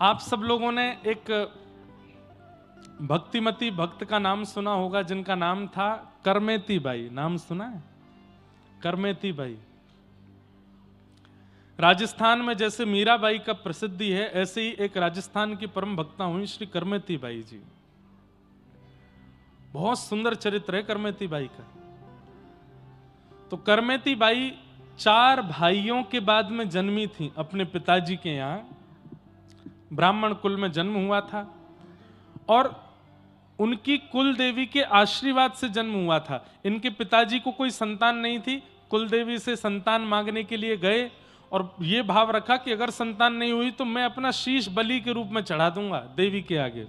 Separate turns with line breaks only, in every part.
आप सब लोगों ने एक भक्तिमती भक्त का नाम सुना होगा जिनका नाम था करमेती बाई। नाम सुना है? करमेती बाई। राजस्थान में जैसे मीराबाई का प्रसिद्धि है, ऐसे ही एक राजस्थान की परम भक्ता हुई श्री करमेती बाई जी। बहुत सुंदर चरित्र है करमेती बाई का। तो करमेती बाई 4 भाइयों के बाद में जन्मी थी अपने पिताजी के यहां। ब्राह्मण कुल में जन्म हुआ था और उनकी कुल देवी के आशीर्वाद से जन्म हुआ था। इनके पिताजी को कोई संतान नहीं थी, कुल देवी से संतान मांगने के लिए गए और ये भाव रखा कि अगर संतान नहीं हुई तो मैं अपना शीश बलि के रूप में चढ़ा दूंगा देवी के आगे।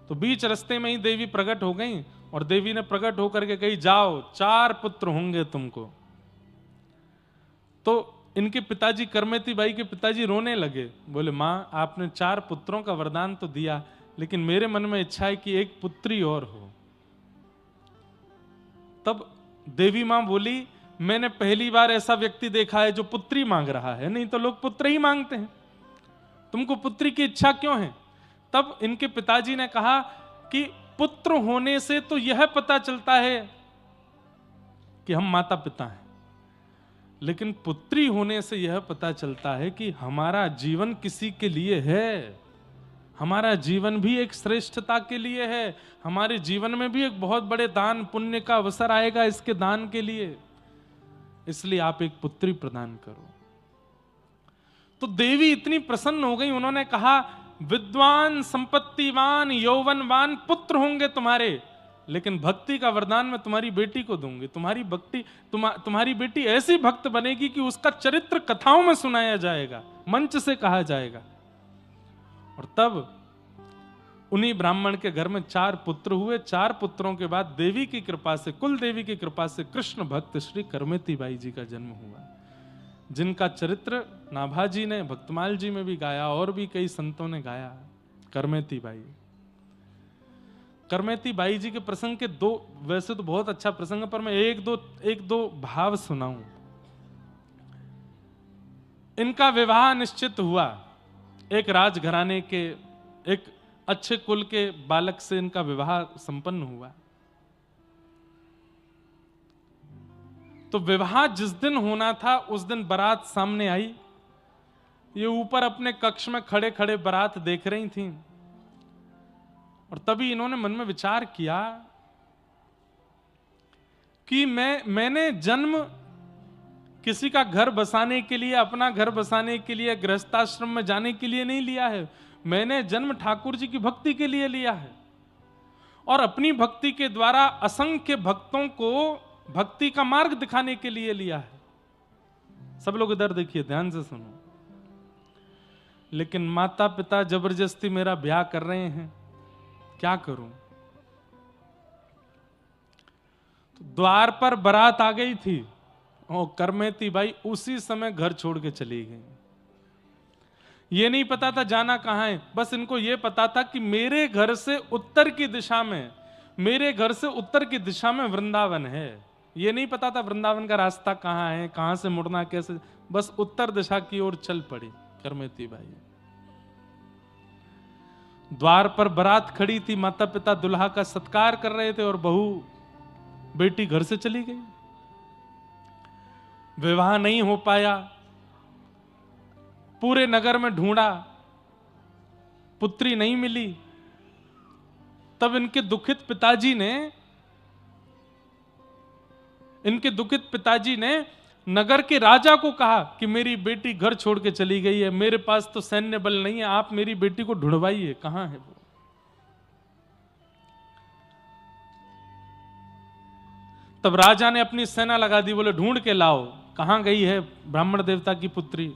तो बीच रास्ते में ही देवी प्रकट हो गई और देवी ने प्रकट होकर के कही, जाओ 4 पुत्र होंगे तुमको। तो इनके पिताजी करमेती बाई के पिताजी रोने लगे, बोले मां आपने 4 पुत्रों का वरदान तो दिया, लेकिन मेरे मन में इच्छा है कि एक पुत्री और हो। तब देवी मां बोली, मैंने पहली बार ऐसा व्यक्ति देखा है जो पुत्री मांग रहा है, नहीं तो लोग पुत्र ही मांगते हैं, तुमको पुत्री की इच्छा क्यों है? तब इनके पिताजी ने कहा कि पुत्र होने से तो यह पता चलता है कि हम माता पिता हैं, लेकिन पुत्री होने से यह पता चलता है कि हमारा जीवन किसी के लिए है, हमारा जीवन भी एक श्रेष्ठता के लिए है, हमारे जीवन में भी एक बहुत बड़े दान पुण्य का अवसर आएगा इसके दान के लिए, इसलिए आप एक पुत्री प्रदान करो। तो देवी इतनी प्रसन्न हो गई, उन्होंने कहा विद्वान संपत्तिवान यौवनवान पुत्र होंगे तुम्हारे, लेकिन भक्ति का वरदान मैं तुम्हारी बेटी को दूंगी। तुम्हारी भक्ति तुम्हारी बेटी ऐसी भक्त बनेगी कि उसका चरित्र कथाओं में सुनाया जाएगा, मंच से कहा जाएगा। और तब उन्हीं ब्राह्मण के घर में 4 पुत्र हुए। 4 पुत्रों के बाद देवी की कृपा से, कुल देवी की कृपा से कृष्ण भक्त श्री करमेती बाई जी का जन्म हुआ, जिनका चरित्र नाभाजी ने, भक्तमाल जी में भी गाया और भी कई संतों ने गाया। करमेती बाई, करमेती बाई जी के प्रसंग के 2, वैसे तो बहुत अच्छा प्रसंग है, पर मैं एक दो भाव सुनाऊं। इनका विवाह निश्चित हुआ, एक राजघराने के एक अच्छे कुल के बालक से इनका विवाह संपन्न हुआ। तो विवाह जिस दिन होना था उस दिन बारात सामने आई। ये ऊपर अपने कक्ष में खड़े खड़े बारात देख रही थीं और तभी इन्होंने मन में विचार किया कि मैंने जन्म किसी का घर बसाने के लिए, अपना घर बसाने के लिए, गृहस्थाश्रम में जाने के लिए नहीं लिया है, मैंने जन्म ठाकुर जी की भक्ति के लिए लिया है और अपनी भक्ति के द्वारा असंख्य भक्तों को भक्ति का मार्ग दिखाने के लिए लिया है। सब लोग इधर देखिए, ध्यान से सुनो। लेकिन माता पिता जबरदस्ती मेरा ब्याह कर रहे हैं, क्या करूं? तो द्वार पर बारात आ गई थी और करमेती बाई उसी समय घर छोड़ के चली गई। ये नहीं पता था जाना कहां है, बस इनको ये पता था कि मेरे घर से उत्तर की दिशा में, मेरे घर से उत्तर की दिशा में वृंदावन है। ये नहीं पता था वृंदावन का रास्ता कहां है, कहां से मुड़ना कैसे, बस उत्तर दिशा की ओर चल पड़ी करमेती बाई। द्वार पर बारात खड़ी थी, माता पिता दुल्हा का सत्कार कर रहे थे और बहू बेटी घर से चली गई। विवाह नहीं हो पाया, पूरे नगर में ढूंढा, पुत्री नहीं मिली। तब इनके दुखित पिताजी ने नगर के राजा को कहा कि मेरी बेटी घर छोड़ के चली गई है, मेरे पास तो सैन्य बल नहीं है, आप मेरी बेटी को ढूंढवाइए, कहां है वो। तब राजा ने अपनी सेना लगा दी, बोले ढूंढ के लाओ, कहां गई है ब्राह्मण देवता की पुत्री।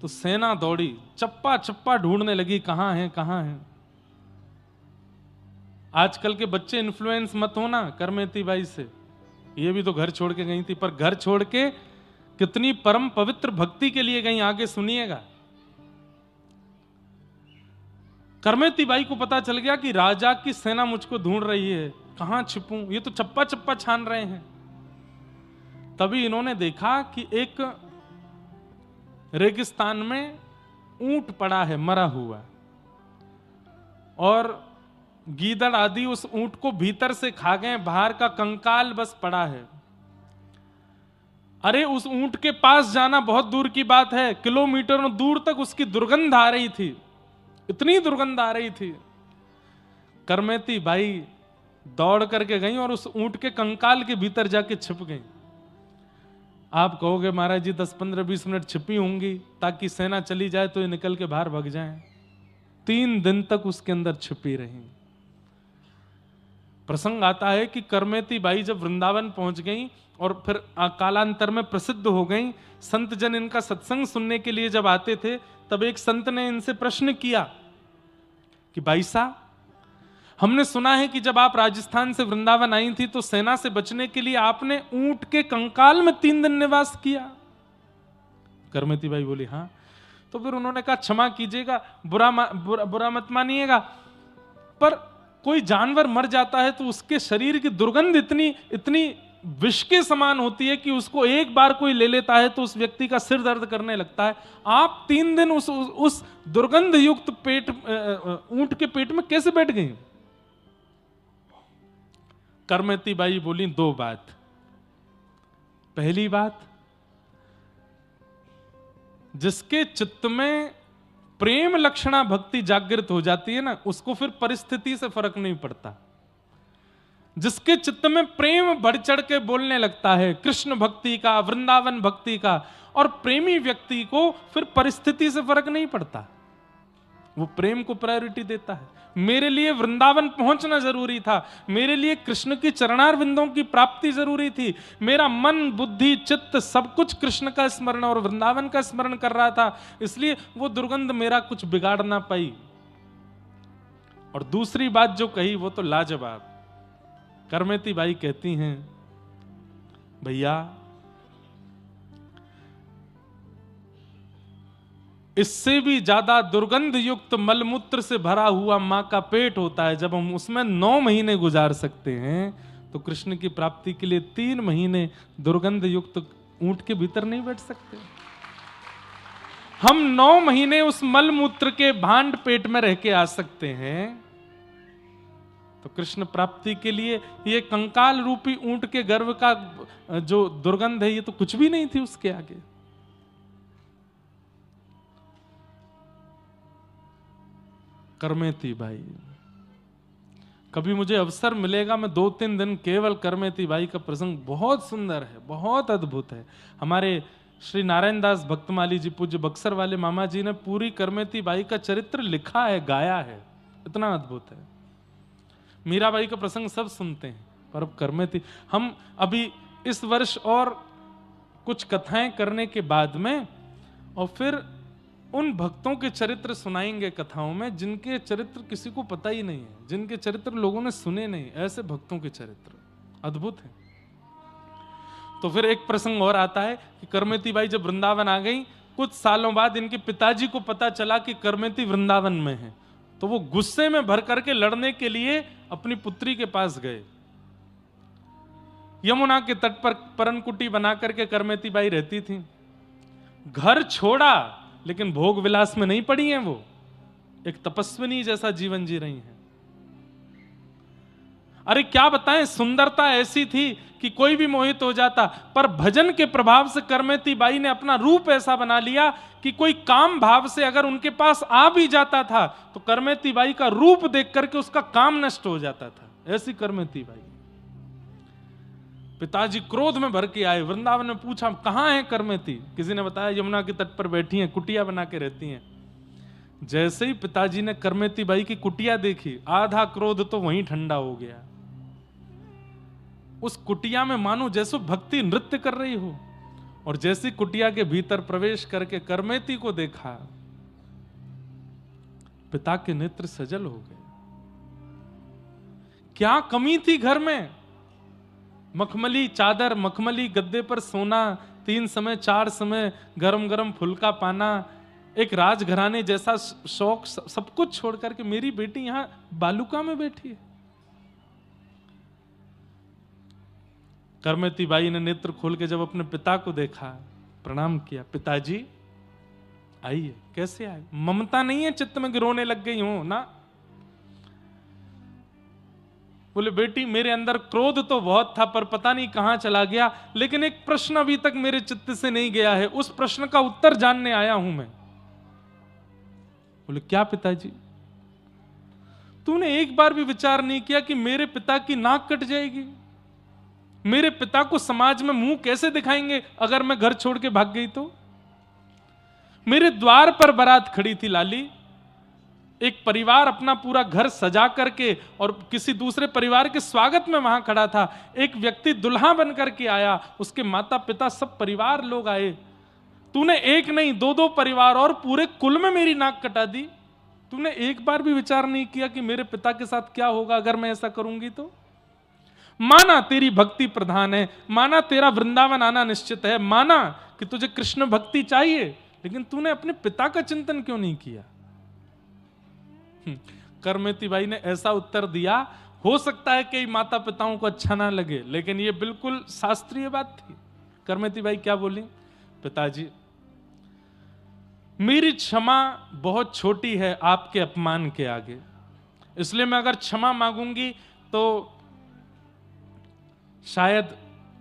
तो सेना दौड़ी, चप्पा चप्पा ढूंढने लगी, कहां है कहां है। आजकल के बच्चे इन्फ्लुएंस मत होना करमेती बाई से, ये भी तो घर छोड़ के गई थी, पर घर छोड़ के कितनी परम पवित्र भक्ति के लिए गई, आगे सुनिएगा। करमेती बाई को पता चल गया कि राजा की सेना मुझको ढूंढ रही है, कहां छिपूं, ये तो चप्पा चप्पा छान रहे हैं। तभी इन्होंने देखा कि एक रेगिस्तान में ऊंट पड़ा है मरा हुआ, और गीदड़ आदि उस ऊंट को भीतर से खा गए, बाहर का कंकाल बस पड़ा है। अरे उस ऊंट के पास जाना बहुत दूर की बात है, किलोमीटरों दूर तक उसकी दुर्गंध आ रही थी, इतनी दुर्गंध आ रही थी। करमेती बाई दौड़ करके गई और उस ऊंट के कंकाल के भीतर जाके छिप गई। आप कहोगे महाराज जी 10, 15, 20 मिनट छिपी होंगी ताकि सेना चली जाए तो ये निकल के बाहर भाग जाएं। 3 दिन तक उसके अंदर छिपी रही। प्रसंग आता है कि करमेती बाई जब वृंदावन पहुंच गई और फिर कालांतर में प्रसिद्ध हो गई, संत जन इनका सत्संग सुनने के लिए जब आते थे, तब एक संत ने इनसे प्रश्न किया कि भाई साहब, हमने सुना है कि जब आप राजस्थान से वृंदावन आई थी तो सेना से बचने के लिए आपने ऊंट के कंकाल में 3 दिन निवास किया। करमेती बाई बोली हाँ। तो फिर उन्होंने कहा क्षमा कीजिएगा, बुरा मत मानिएगा, पर कोई जानवर मर जाता है तो उसके शरीर की दुर्गंध इतनी विष के समान होती है कि उसको एक बार कोई ले लेता है तो उस व्यक्ति का सिर दर्द करने लगता है। आप 3 दिन उस दुर्गंध युक्त ऊंट के पेट में कैसे बैठ गई? करमेती बाई बोली 2 बात। पहली बात, जिसके चित्त में प्रेम लक्षणा भक्ति जागृत हो जाती है ना, उसको फिर परिस्थिति से फर्क नहीं पड़ता। जिसके चित्त में प्रेम बढ़ चढ़ के बोलने लगता है कृष्ण भक्ति का, वृंदावन भक्ति का, और प्रेमी व्यक्ति को फिर परिस्थिति से फर्क नहीं पड़ता, वो प्रेम को प्रायोरिटी देता है। मेरे लिए वृंदावन पहुंचना जरूरी था, मेरे लिए कृष्ण की चरणार बिंदों की प्राप्ति जरूरी थी, मेरा मन बुद्धि चित्त सब कुछ कृष्ण का स्मरण और वृंदावन का स्मरण कर रहा था, इसलिए वो दुर्गंध मेरा कुछ बिगाड़ ना पाई। और दूसरी बात जो कही वो तो लाजवाब। करमेती बाई कहती हैं, भैया इससे भी ज्यादा दुर्गंध युक्त मलमूत्र से भरा हुआ मां का पेट होता है, जब हम उसमें 9 महीने गुजार सकते हैं तो कृष्ण की प्राप्ति के लिए 3 महीने दुर्गंध युक्त ऊंट के भीतर नहीं बैठ सकते। हम 9 महीने उस मलमूत्र के भांड पेट में रह के आ सकते हैं, तो कृष्ण प्राप्ति के लिए ये कंकाल रूपी ऊंट के गर्भ का जो दुर्गंध है ये तो कुछ भी नहीं थी उसके आगे। करमेती बाई, कभी मुझे अवसर मिलेगा मैं 2-3 दिन केवल करमेती बाई का प्रसंग, बहुत सुंदर है, बहुत अद्भुत है। हमारे श्री नारायण दास भक्तमाली जी पूज्य बक्सर वाले मामा जी ने पूरी करमेती बाई का चरित्र लिखा है, गाया है, इतना अद्भुत है। मीराबाई का प्रसंग सब सुनते हैं, पर अब करमेती, हम अभी इस वर्ष और कुछ कथाएं करने के बाद में और फिर उन भक्तों के चरित्र सुनाएंगे कथाओं में जिनके चरित्र किसी को पता ही नहीं है, जिनके चरित्र लोगों ने सुने नहीं, ऐसे भक्तों के चरित्र अद्भुत हैं। तो फिर एक प्रसंग और आता है कि करमेती बाई जब वृंदावन आ गई, कुछ सालों बाद इनके पिताजी को पता चला कि करमेती वृंदावन में है, तो वो गुस्से में भर करके लड़ने के लिए अपनी पुत्री के पास गए। यमुना के तट पर परनकुटी बना करके करमेती बाई रहती थी। घर छोड़ा लेकिन भोग विलास में नहीं पड़ी हैं, वो एक तपस्विनी जैसा जीवन जी रही हैं। अरे क्या बताएं, सुंदरता ऐसी थी कि कोई भी मोहित हो जाता, पर भजन के प्रभाव से करमेती बाई ने अपना रूप ऐसा बना लिया कि कोई काम भाव से अगर उनके पास आ भी जाता था तो करमेती बाई का रूप देख करके उसका काम नष्ट हो जाता था। ऐसी करमेती बाई। पिताजी क्रोध में भर के आए, वृंदावन में पूछा कहां है करमेती, किसी ने बताया यमुना के तट पर बैठी हैं, कुटिया बना के रहती हैं। जैसे ही पिताजी ने करमेती बाई की कुटिया देखी, आधा क्रोध तो वहीं ठंडा हो गया। उस कुटिया में मानो जैसे भक्ति नृत्य कर रही हो, और जैसी कुटिया के भीतर प्रवेश करके करमेती को देखा, पिता के नेत्र सजल हो गए। क्या कमी थी घर में? मखमली चादर, मखमली गद्दे पर सोना, 3 समय 4 समय गरम गरम फुल्का पाना, एक राजघराने जैसा शौक, सब कुछ छोड़ करके मेरी बेटी यहां बालुका में बैठी है। करमेती बाई ने नेत्र खोल के जब अपने पिता को देखा, प्रणाम किया, पिताजी आइए। कैसे आए? ममता नहीं है चित्त में कि रोने लग गई हूं ना। बोले बेटी मेरे अंदर क्रोध तो बहुत था पर पता नहीं कहां चला गया, लेकिन एक प्रश्न अभी तक मेरे चित्त से नहीं गया है, उस प्रश्न का उत्तर जानने आया हूं मैं। बोले क्या पिताजी? तूने एक बार भी विचार नहीं किया कि मेरे पिता की नाक कट जाएगी? मेरे पिता को समाज में मुंह कैसे दिखाएंगे अगर मैं घर छोड़ के भाग गई तो? मेरे द्वार पर बारात खड़ी थी लाली, एक परिवार अपना पूरा घर सजा करके और किसी दूसरे परिवार के स्वागत में वहां खड़ा था। एक व्यक्ति दुल्हा बनकर के आया, उसके माता पिता सब परिवार लोग आए। तूने एक नहीं दो दो परिवार और पूरे कुल में मेरी नाक कटा दी। तूने एक बार भी विचार नहीं किया कि मेरे पिता के साथ क्या होगा अगर मैं ऐसा करूंगी तो? माना तेरी भक्ति प्रधान है, माना तेरा वृंदावन आना निश्चित है, माना कि तुझे कृष्ण भक्ति चाहिए, लेकिन तूने अपने पिता का चिंतन क्यों नहीं किया? करमेती बाई ने ऐसा उत्तर दिया, हो सकता है कई माता पिताओं को अच्छा ना लगे, लेकिन यह बिल्कुल शास्त्रीय बात थी। करमेती बाई क्या बोली? पिताजी मेरी क्षमा बहुत छोटी है आपके अपमान के आगे, इसलिए मैं अगर क्षमा मांगूंगी तो शायद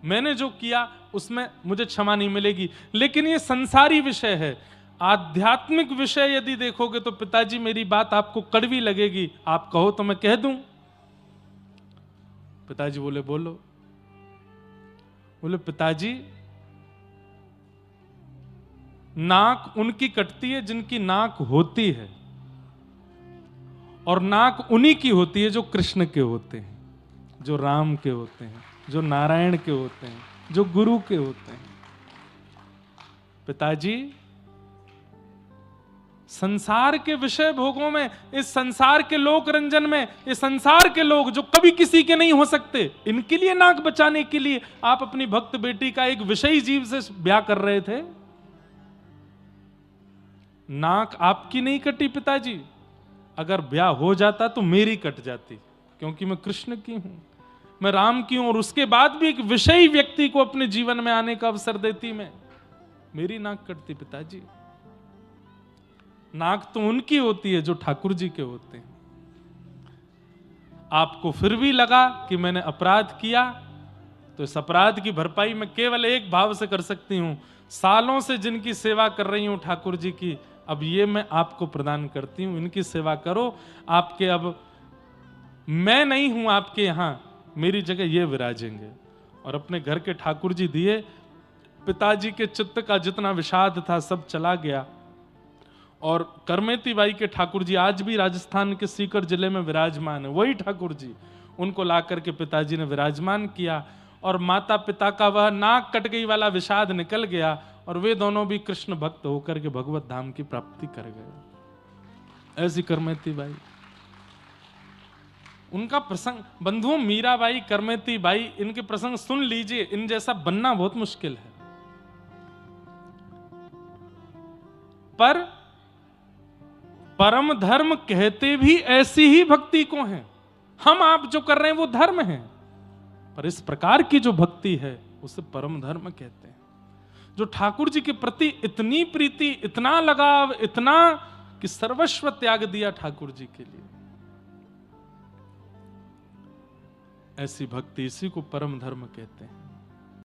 मैंने जो किया उसमें मुझे क्षमा नहीं मिलेगी, लेकिन ये संसारी विषय है। आध्यात्मिक विषय यदि देखोगे तो पिताजी मेरी बात आपको कड़वी लगेगी, आप कहो तो मैं कह दूं। पिताजी बोले बोलो। बोले पिताजी नाक उनकी कटती है जिनकी नाक होती है, और नाक उन्हीं की होती है जो कृष्ण के होते हैं, जो राम के होते हैं, जो नारायण के होते हैं, जो गुरु के होते हैं। पिताजी संसार के विषय भोगों में, इस संसार के लोक रंजन में, इस संसार के लोग जो कभी किसी के नहीं हो सकते, इनके लिए नाक बचाने के लिए आप अपनी भक्त बेटी का एक विषयी जीव से ब्याह कर रहे थे। नाक आपकी नहीं कटी पिताजी, अगर ब्याह हो जाता तो मेरी कट जाती, क्योंकि मैं कृष्ण की हूं, मैं राम की हूं, और उसके बाद भी एक विषयी व्यक्ति को अपने जीवन में आने का अवसर देती मैं, मेरी नाक कटती पिताजी। नाक तो उनकी होती है जो ठाकुर जी के होते हैं। आपको फिर भी लगा कि मैंने अपराध किया, तो इस अपराध की भरपाई मैं केवल एक भाव से कर सकती हूं, सालों से जिनकी सेवा कर रही हूं ठाकुर जी की, अब ये मैं आपको प्रदान करती हूं, इनकी सेवा करो। आपके अब मैं नहीं हूं आपके यहां, मेरी जगह ये विराजेंगे। और अपने घर के ठाकुर जी दिए। पिताजी के चित्त का जितना विषाद था सब चला गया। और करमेती बाई के ठाकुर जी आज भी राजस्थान के सीकर जिले में विराजमान है, वही ठाकुर जी, उनको ला करके पिताजी ने विराजमान किया, और माता पिता का वह नाक कट गई वाला विषाद निकल गया, और वे दोनों भी कृष्ण भक्त होकर के भगवत धाम की प्राप्ति कर गए। ऐसी करमेती बाई, उनका प्रसंग, बंधुओं मीराबाई, करमेती बाई, इनके प्रसंग सुन लीजिए, इन जैसा बनना बहुत मुश्किल है। पर परम धर्म कहते भी ऐसी ही भक्ति को हैं। हम आप जो कर रहे हैं वो धर्म है, पर इस प्रकार की जो भक्ति है उसे परम धर्म कहते हैं। जो ठाकुर जी के प्रति इतनी प्रीति, इतना लगाव, इतना कि सर्वस्व त्याग दिया ठाकुर जी के लिए, ऐसी भक्ति, इसी को परम धर्म कहते हैं।